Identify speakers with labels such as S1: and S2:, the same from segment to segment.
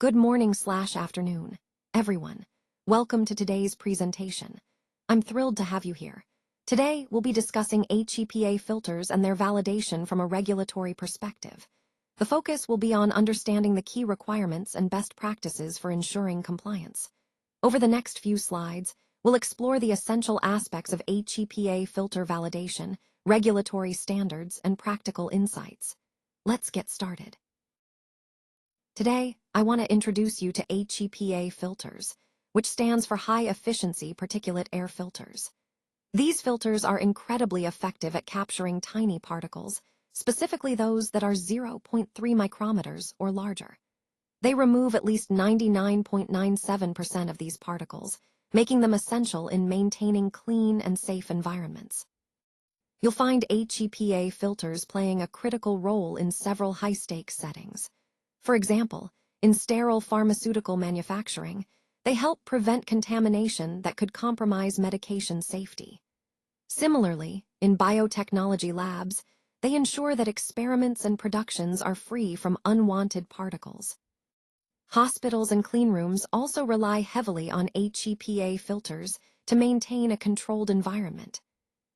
S1: Good morning/afternoon, everyone. Welcome to today's presentation. I'm thrilled to have you here. Today, we'll be discussing HEPA filters and their validation from a regulatory perspective. The focus will be on understanding the key requirements and best practices for ensuring compliance. Over the next few slides, we'll explore the essential aspects of HEPA filter validation, regulatory standards, and practical insights. Let's get started. Today, I want to introduce you to HEPA filters, which stands for High-Efficiency Particulate Air Filters. These filters are incredibly effective at capturing tiny particles, specifically those that are 0.3 micrometers or larger. They remove at least 99.97% of these particles, making them essential in maintaining clean and safe environments. You'll find HEPA filters playing a critical role in several high-stakes settings. For example, in sterile pharmaceutical manufacturing, they help prevent contamination that could compromise medication safety. Similarly, in biotechnology labs, they ensure that experiments and productions are free from unwanted particles. Hospitals and cleanrooms also rely heavily on HEPA filters to maintain a controlled environment.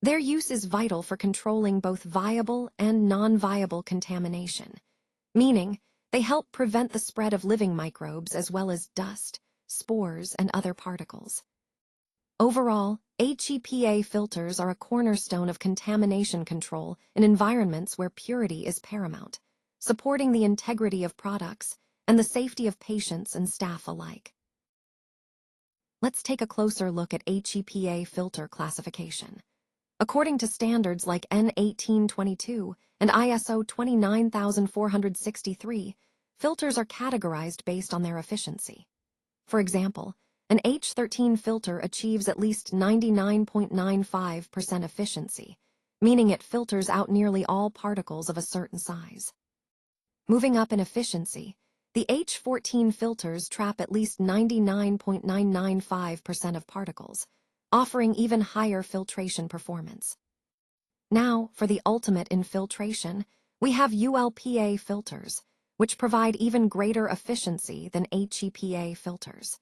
S1: Their use is vital for controlling both viable and non-viable contamination, meaning they help prevent the spread of living microbes as well as dust, spores, and other particles. Overall, HEPA filters are a cornerstone of contamination control in environments where purity is paramount, supporting the integrity of products and the safety of patients and staff alike. Let's take a closer look at HEPA filter classification. According to standards like N1822 and ISO 29463, filters are categorized based on their efficiency. For example, an H13 filter achieves at least 99.95% efficiency, meaning it filters out nearly all particles of a certain size. Moving up in efficiency, the H14 filters trap at least 99.995% of particles, offering even higher filtration performance. Now, for the ultimate in filtration, we have ULPA filters, which provide even greater efficiency than HEPA filters.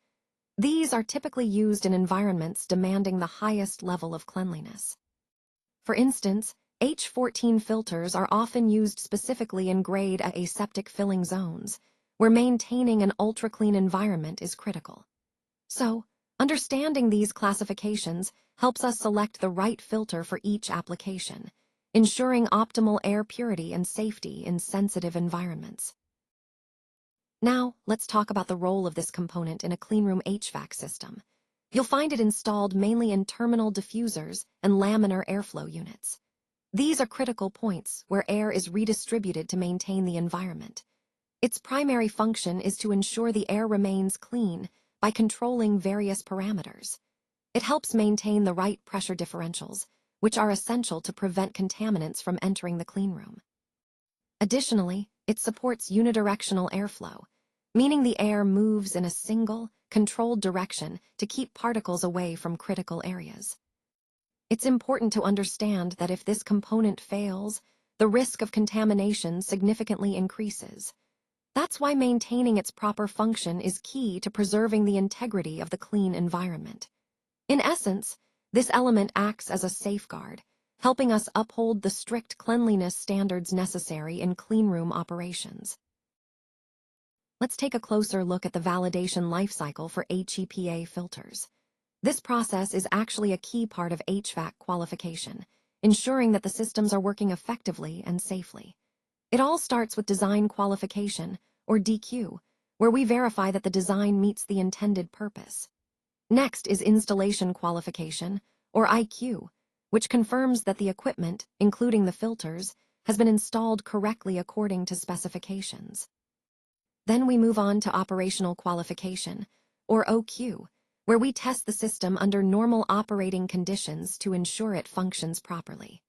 S1: These are typically used in environments demanding the highest level of cleanliness. For instance, H14 filters are often used specifically in grade A aseptic filling zones, where maintaining an ultra-clean environment is critical. So, understanding these classifications helps us select the right filter for each application, ensuring optimal air purity and safety in sensitive environments. Now, let's talk about the role of this component in a cleanroom HVAC system. You'll find it installed mainly in terminal diffusers and laminar airflow units. These are critical points where air is redistributed to maintain the environment. Its primary function is to ensure the air remains clean by controlling various parameters. It helps maintain the right pressure differentials, which are essential to prevent contaminants from entering the cleanroom. Additionally, it supports unidirectional airflow, meaning the air moves in a single, controlled direction to keep particles away from critical areas. It's important to understand that if this component fails, the risk of contamination significantly increases. That's why maintaining its proper function is key to preserving the integrity of the clean environment. In essence, this element acts as a safeguard, helping us uphold the strict cleanliness standards necessary in cleanroom operations. Let's take a closer look at the validation lifecycle for HEPA filters. This process is actually a key part of HVAC qualification, ensuring that the systems are working effectively and safely. It all starts with design qualification, or DQ, where we verify that the design meets the intended purpose. Next is installation qualification, or IQ, which confirms that the equipment, including the filters, has been installed correctly according to specifications. Then we move on to operational qualification, or OQ, where we test the system under normal operating conditions to ensure it functions properly.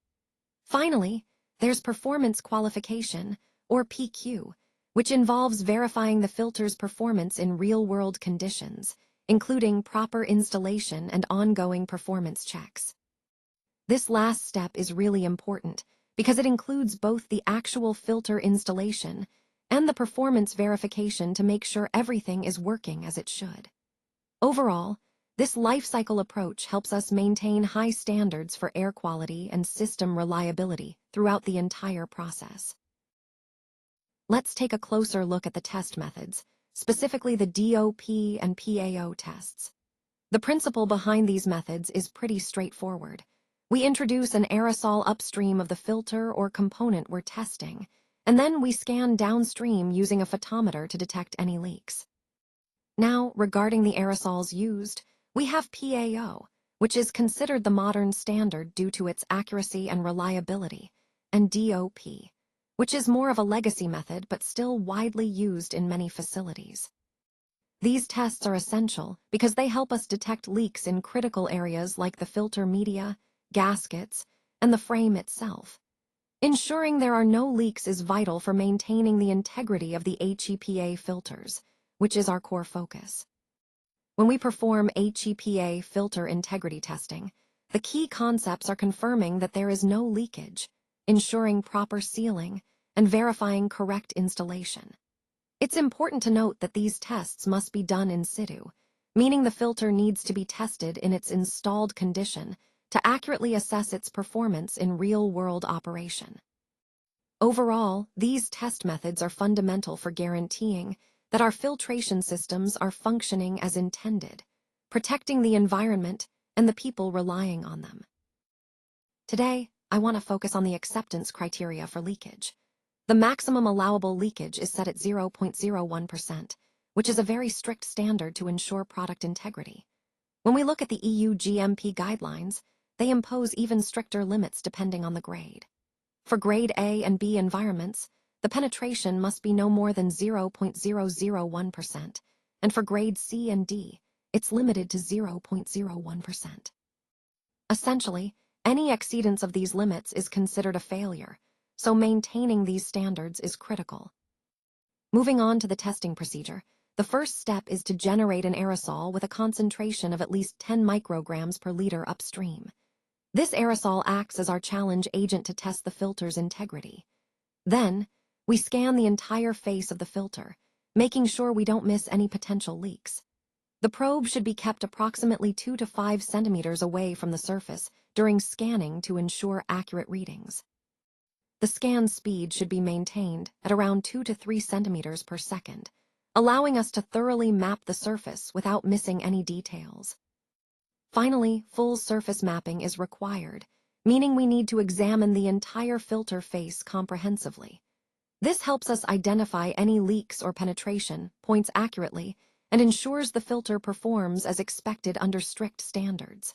S1: Finally, there's performance qualification, or PQ, which involves verifying the filter's performance in real-world conditions, including proper installation and ongoing performance checks. This last step is really important because it includes both the actual filter installation and the performance verification to make sure everything is working as it should. Overall, this life cycle approach helps us maintain high standards for air quality and system reliability throughout the entire process. Let's take a closer look at the test methods, specifically the DOP and PAO tests. The principle behind these methods is pretty straightforward. We introduce an aerosol upstream of the filter or component we're testing, and then we scan downstream using a photometer to detect any leaks. Now, regarding the aerosols used, we have PAO, which is considered the modern standard due to its accuracy and reliability, and DOP, which is more of a legacy method but still widely used in many facilities. These tests are essential because they help us detect leaks in critical areas like the filter media, gaskets, and the frame itself. Ensuring there are no leaks is vital for maintaining the integrity of the HEPA filters, which is our core focus. When we perform HEPA filter integrity testing, the key concepts are confirming that there is no leakage, ensuring proper sealing, and verifying correct installation. It's important to note that these tests must be done in situ, meaning the filter needs to be tested in its installed condition to accurately assess its performance in real-world operation. Overall, these test methods are fundamental for guaranteeing that our filtration systems are functioning as intended, protecting the environment and the people relying on them. Today, I want to focus on the acceptance criteria for leakage. The maximum allowable leakage is set at 0.01%, which is a very strict standard to ensure product integrity. When we look at the EU GMP guidelines, they impose even stricter limits depending on the grade. For grade A and B environments, the penetration must be no more than 0.001%, and for grade C and D, it's limited to 0.01%. Essentially, any exceedance of these limits is considered a failure, so maintaining these standards is critical. Moving on to the testing procedure, the first step is to generate an aerosol with a concentration of at least 10 micrograms per liter upstream. This aerosol acts as our challenge agent to test the filter's integrity. Then, we scan the entire face of the filter, making sure we don't miss any potential leaks. The probe should be kept approximately 2 to 5 centimeters away from the surface during scanning to ensure accurate readings. The scan speed should be maintained at around 2 to 3 centimeters per second, allowing us to thoroughly map the surface without missing any details. Finally, full surface mapping is required, meaning we need to examine the entire filter face comprehensively. This helps us identify any leaks or penetration points accurately and ensures the filter performs as expected under strict standards.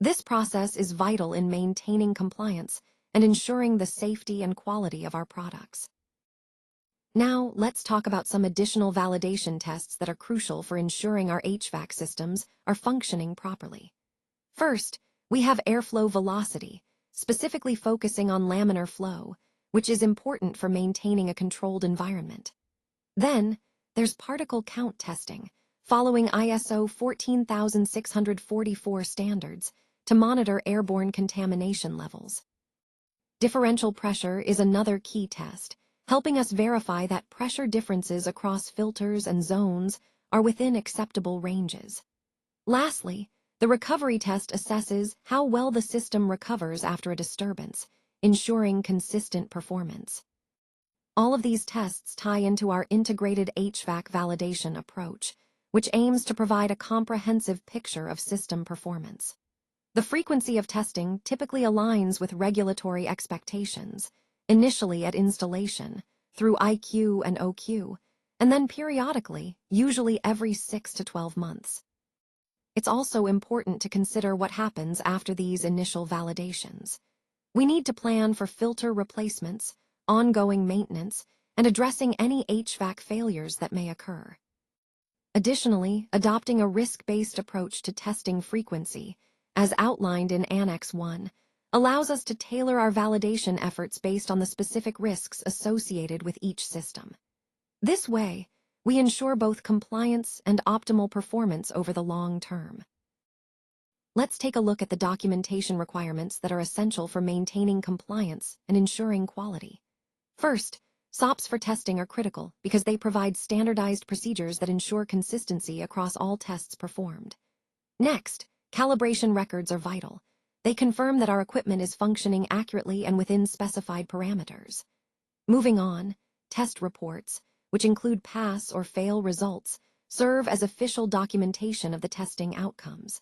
S1: This process is vital in maintaining compliance and ensuring the safety and quality of our products. Now, let's talk about some additional validation tests that are crucial for ensuring our HVAC systems are functioning properly. First, we have airflow velocity, specifically focusing on laminar flow, which is important for maintaining a controlled environment. Then, there's particle count testing, following ISO 14644 standards to monitor airborne contamination levels. Differential pressure is another key test, helping us verify that pressure differences across filters and zones are within acceptable ranges. Lastly, the recovery test assesses how well the system recovers after a disturbance, ensuring consistent performance. All of these tests tie into our integrated HVAC validation approach, which aims to provide a comprehensive picture of system performance. The frequency of testing typically aligns with regulatory expectations, initially at installation, through IQ and OQ, and then periodically, usually every 6 to 12 months. It's also important to consider what happens after these initial validations. We need to plan for filter replacements, ongoing maintenance, and addressing any HVAC failures that may occur. Additionally, adopting a risk-based approach to testing frequency, as outlined in Annex 1, allows us to tailor our validation efforts based on the specific risks associated with each system. This way, we ensure both compliance and optimal performance over the long term. Let's take a look at the documentation requirements that are essential for maintaining compliance and ensuring quality. First, SOPs for testing are critical because they provide standardized procedures that ensure consistency across all tests performed. Next, calibration records are vital. They confirm that our equipment is functioning accurately and within specified parameters. Moving on, test reports, which include pass or fail results, serve as official documentation of the testing outcomes.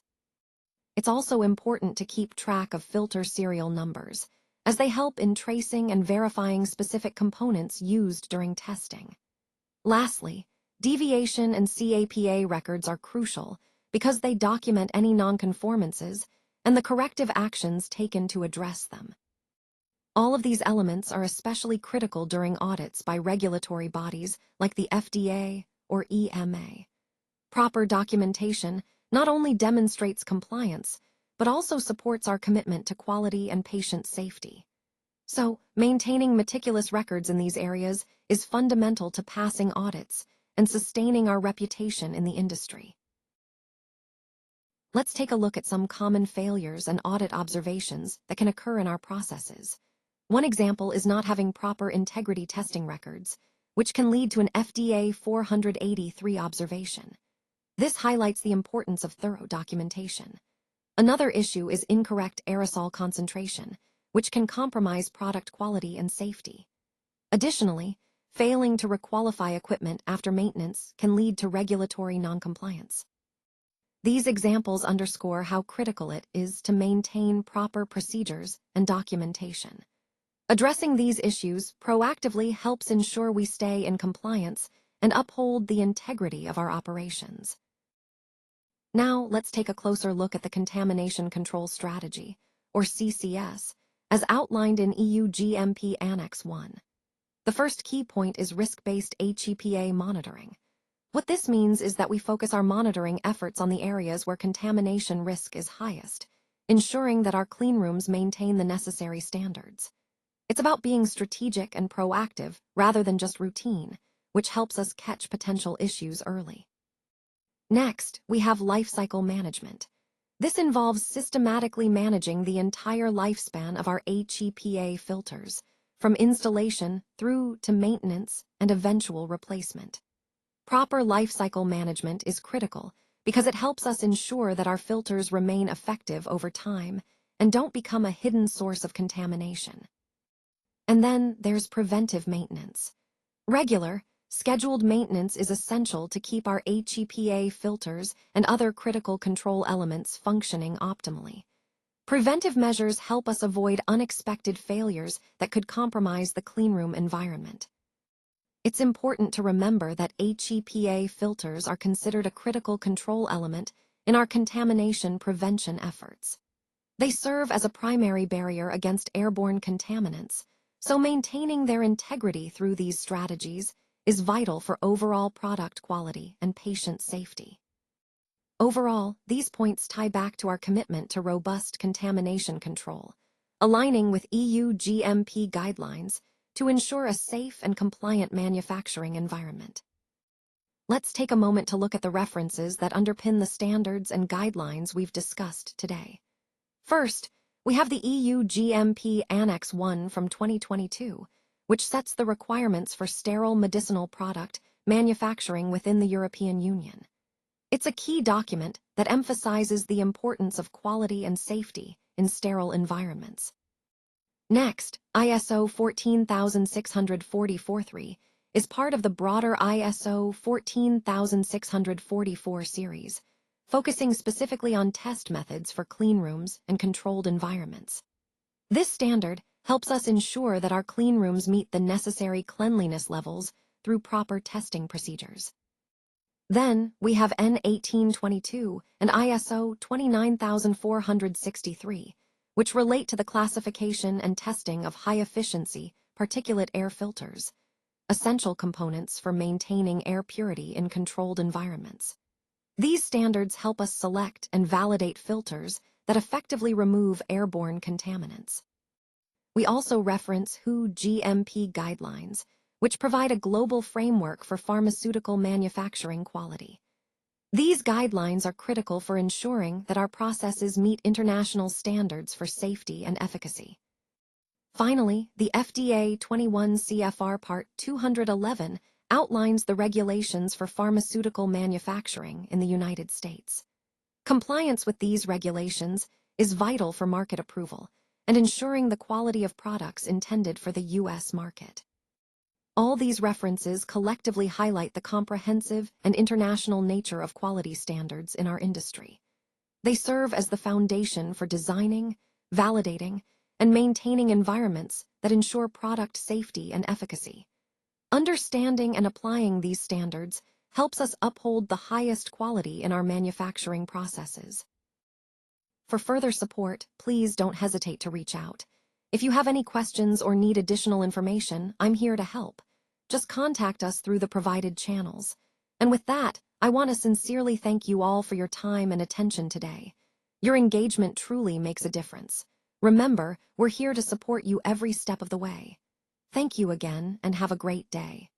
S1: It's also important to keep track of filter serial numbers, as they help in tracing and verifying specific components used during testing. Lastly, deviation and CAPA records are crucial because they document any nonconformances and the corrective actions taken to address them. All of these elements are especially critical during audits by regulatory bodies like the FDA or EMA. Proper documentation not only demonstrates compliance, but also supports our commitment to quality and patient safety. So, maintaining meticulous records in these areas is fundamental to passing audits and sustaining our reputation in the industry. Let's take a look at some common failures and audit observations that can occur in our processes. One example is not having proper integrity testing records, which can lead to an FDA 483 observation. This highlights the importance of thorough documentation. Another issue is incorrect aerosol concentration, which can compromise product quality and safety. Additionally, failing to requalify equipment after maintenance can lead to regulatory noncompliance. These examples underscore how critical it is to maintain proper procedures and documentation. Addressing these issues proactively helps ensure we stay in compliance and uphold the integrity of our operations. Now, let's take a closer look at the Contamination Control Strategy, or CCS, as outlined in EU GMP Annex 1. The first key point is risk-based HEPA monitoring. What this means is that we focus our monitoring efforts on the areas where contamination risk is highest, ensuring that our cleanrooms maintain the necessary standards. It's about being strategic and proactive rather than just routine, which helps us catch potential issues early. Next, we have lifecycle management. This involves systematically managing the entire lifespan of our HEPA filters, from installation through to maintenance and eventual replacement. Proper lifecycle management is critical because it helps us ensure that our filters remain effective over time and don't become a hidden source of contamination. And then there's preventive maintenance. Regular, scheduled maintenance is essential to keep our HEPA filters and other critical control elements functioning optimally. Preventive measures help us avoid unexpected failures that could compromise the cleanroom environment. It's important to remember that HEPA filters are considered a critical control element in our contamination prevention efforts. They serve as a primary barrier against airborne contaminants, so maintaining their integrity through these strategies is vital for overall product quality and patient safety. Overall, these points tie back to our commitment to robust contamination control, aligning with EU GMP guidelines to ensure a safe and compliant manufacturing environment. Let's take a moment to look at the references that underpin the standards and guidelines we've discussed today. First, we have the EU GMP Annex 1 from 2022, which sets the requirements for sterile medicinal product manufacturing within the European Union. It's a key document that emphasizes the importance of quality and safety in sterile environments. Next, ISO 14644 is part of the broader ISO 14644 series, focusing specifically on test methods for cleanrooms and controlled environments. This standard helps us ensure that our cleanrooms meet the necessary cleanliness levels through proper testing procedures. Then, we have N1822 and ISO 29463, which relate to the classification and testing of high-efficiency particulate air filters, essential components for maintaining air purity in controlled environments. These standards help us select and validate filters that effectively remove airborne contaminants. We also reference WHO GMP guidelines, which provide a global framework for pharmaceutical manufacturing quality. These guidelines are critical for ensuring that our processes meet international standards for safety and efficacy. Finally, the FDA 21 CFR Part 211 outlines the regulations for pharmaceutical manufacturing in the United States. Compliance with these regulations is vital for market approval and ensuring the quality of products intended for the U.S. market. All these references collectively highlight the comprehensive and international nature of quality standards in our industry. They serve as the foundation for designing, validating, and maintaining environments that ensure product safety and efficacy. Understanding and applying these standards helps us uphold the highest quality in our manufacturing processes. For further support, please don't hesitate to reach out. If you have any questions or need additional information, I'm here to help. Just contact us through the provided channels. And with that, I want to sincerely thank you all for your time and attention today. Your engagement truly makes a difference. Remember, we're here to support you every step of the way. Thank you again, and have a great day.